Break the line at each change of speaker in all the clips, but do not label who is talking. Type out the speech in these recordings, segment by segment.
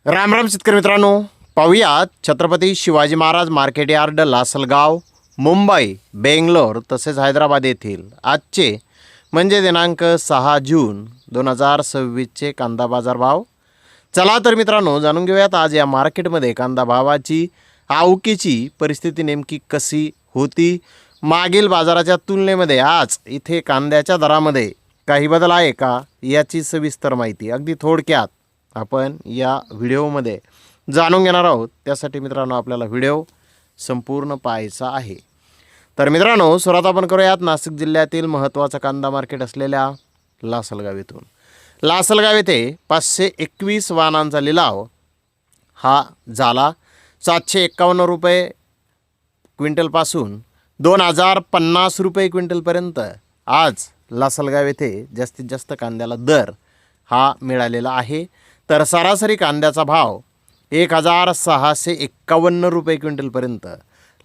राम राम शेतकरी मित्रांनो, पाहूयात छत्रपती शिवाजी महाराज मार्केट यार्ड लासलगाव मुंबई बेंगलोर तसेच हैदराबाद येथील आजचे म्हणजे दिनांक 6 जून 2026चे कांदा बाजार भाव. चला तर मित्रांनो जाणून घेऊयात आज या मार्केटमध्ये कांदा भावाची आवकीची परिस्थिती नेमकी कशी होती. मागील बाजाराच्या तुलनेमध्ये आज इथे कांद्याच्या दरामध्ये काही बदल आहे का याची सविस्तर माहिती अगदी थोडक्यात आपण या व्हिडिओमध्ये जाणून घेणार आहोत. त्यासाठी मित्रांनो आपल्याला व्हिडिओ संपूर्ण पाहायचा आहे. तर मित्रांनो सुरुवात आपण करूयात नाशिक जिल्ह्यातील महत्त्वाचं कांदा मार्केट असलेल्या लासलगाव येथून. लासलगाव येथे 521 वाहनांचा लिलाव हा झाला. 751 रुपये क्विंटलपासून 2050 रुपये क्विंटलपर्यंत आज लासलगाव येथे जास्तीत जास्त कांद्याला दर हा मिळालेला आहे. तर सरासरी कांद्याचा भाव 1651 रुपये क्विंटलपर्यंत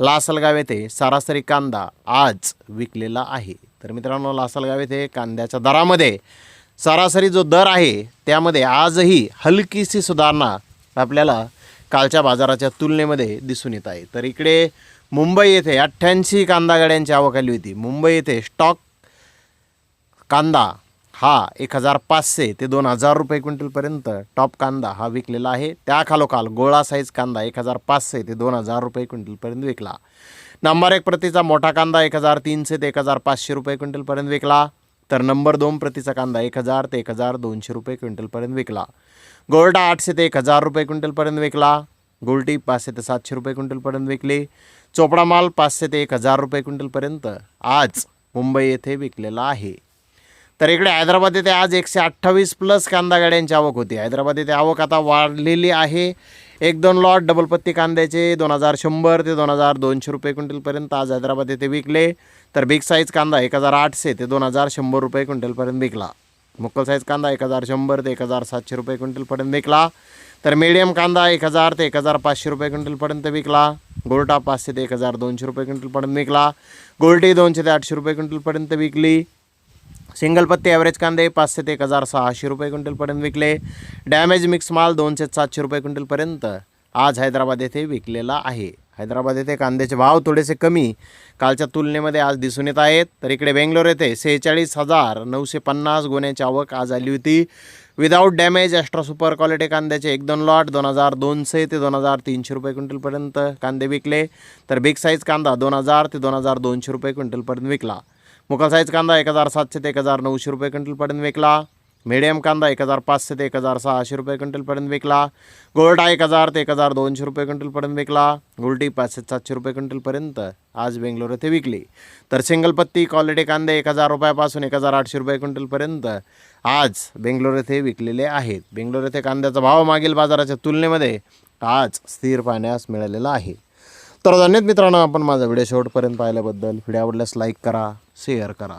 लासलगाव येथे सरासरी कांदा आज विकलेला आहे. तर मित्रांनो लासलगाव येथे कांद्याच्या दरामध्ये सरासरी जो दर आहे त्यामध्ये आजही हलकीशी सुधारणा आपल्याला कालच्या बाजाराच्या तुलनेमध्ये दिसून येत आहे. तर इकडे मुंबई येथे 88 कांदा गाड्यांची आवक आली होती. मुंबई येथे स्टॉक कांदा हा 1500 ते 2000 रुपये क्विंटलपर्यंत टॉप कांदा हा विकलेला आहे. त्याखालोखाल गोळा साईज कांदा 1500 ते 2000 रुपये क्विंटलपर्यंत विकला. नंबर 1 प्रतीचा मोठा कांदा 1300 ते 1500 रुपये क्विंटलपर्यंत विकला. तर नंबर 2 प्रतीचा कांदा 1000 ते 1200 रुपये क्विंटलपर्यंत विकला. गोल्डा 800 ते 1000 रुपये क्विंटलपर्यंत विकला. गोल्टी 500 ते 700 रुपये क्विंटलपर्यंत विकली. चोपडा माल 500 ते 1000 रुपये क्विंटलपर्यंत आज मुंबई येथे विकलेला आहे. तर इकडे हैदराबाद येथे आज 128 प्लस कांदा गाड्यांची आवक होती. हैदराबाद येथे आवक आता वाढलेली आहे. 1-2 लॉट डबल पत्ती कांद्याचे 2100 ते 2200 रुपये क्विंटलपर्यंत आज हैदराबाद येथे विकले. तर बिग साईज कांदा 1800 ते 2100 रुपये क्विंटलपर्यंत विकला. मुक्कल साईज कांदा 1100 ते 1700 रुपये क्विंटलपर्यंत विकला. तर मीडियम कांदा 1000 ते 1500 रुपये क्विंटलपर्यंत विकला. गोल्टा 500 ते 1200 रुपये क्विंटलपर्यंत विकला. गोल्टी 200 ते 800 रुपये क्विंटलपर्यंत विकली. सिंगल पत्ती ॲव्हरेज कांदे 500 ते 1600 रुपये क्विंटलपर्यंत विकले. डॅमेज मिक्स माल 200 ते 700 रुपये क्विंटलपर्यंत आज हैदराबाद येथे विकलेला आहे. हैदराबाद येथे कांद्याचे भाव थोडेसे कमी कालच्या तुलनेमध्ये आज दिसून येत आहेत. तर इकडे बेंगलोर येथे 46,950 गोण्याची आवक आज आली होती. Without damage extra super quality कांद्याचे 1-2 लॉट 2200 ते 2300 रुपये क्विंटलपर्यंत कांदे विकले. तर बिग साईज कांदा 2000 ते 2200 रुपये क्विंटलपर्यंत विकला. मुकल साईज कांदा 1700 ते 1900 रुपये क्विंटलपर्यंत विकला. मीडियम कांदा 1500 ते 1600 रुपये क्विंटलपर्यंत विकला. गोल्डा 1000 ते 1200 रुपये क्विंटलपर्यंत विकला. गोल्टी 500 ते 700 रुपये क्विंटलपर्यंत आज बेंगलोर येथे विकली. तर सिंगल पत्ती क्वालिटी कांदे 1000 रुपयापासून 1800 रुपये क्विंटलपर्यंत आज बेंगलोर येथे विकलेले आहेत. बेंगलोर येथे कांद्याचा भाव मागील बाजाराच्या तुलनेमध्ये आज स्थिर पाहण्यास मिळालेला आहे. तर धन्यवाद मित्रांनो, आपण माझा व्हिडिओ शेवटपर्यंत पाहिल्याबद्दल. व्हिडिओ आवडल्यास लाईक करा, शेअर करा.